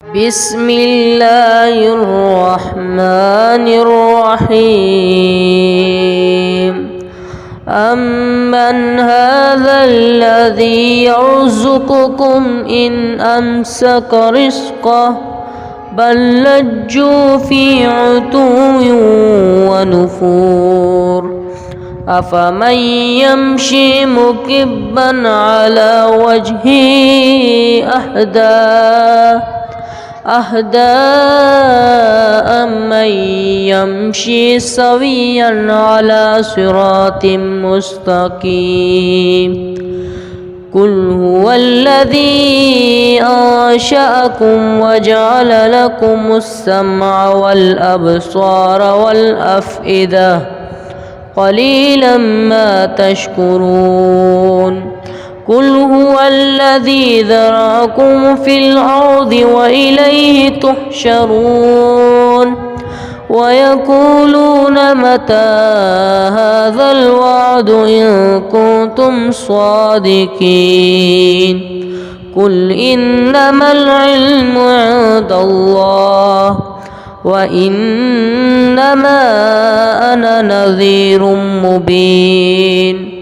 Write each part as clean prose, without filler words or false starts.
بسم الله الرحمن الرحيم أمن هذا الذي يرزقكم إن أمسك رزقه بل لجوا في عتو ونفور أفمن يمشي مكبا على وجهه أهدى أمن يمشي سويا على صراط مستقيم قل هو الذي أنشأكم وجعل لكم السمع والأبصار والأفئدة قليلا ما تشكرون قل هو الذي ذرأكم في الأرض وإليه تحشرون ويقولون متى هذا الوعد إن كنتم صادقين قل إنما العلم عند الله وإنما أنا نذير مبين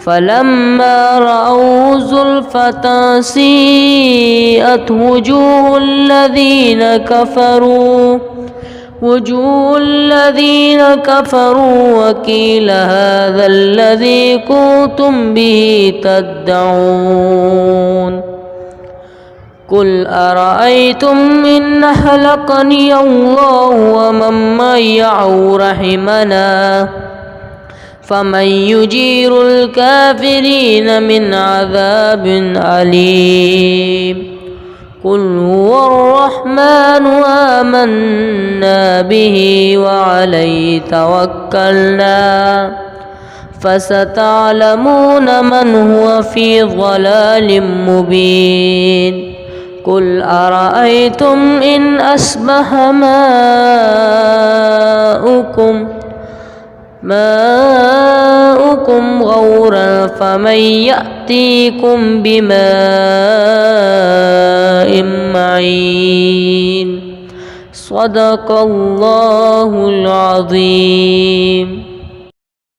فلما رأوا زلفة سيئت وجوه الذين كفروا وقيل هذا الذي كنتم به تدعون قل أرأيتم إن أهلكني الله ومن معي أو رحمنا فمن يجير الكافرين من عذاب أليم قل هو الرحمن آمنا به وعليه توكلنا فستعلمون من هو في ضلال مبين قل أرأيتم إن أصبح ماؤكم غورا فمن يأتيكم بماء معين صدق الله العظيم.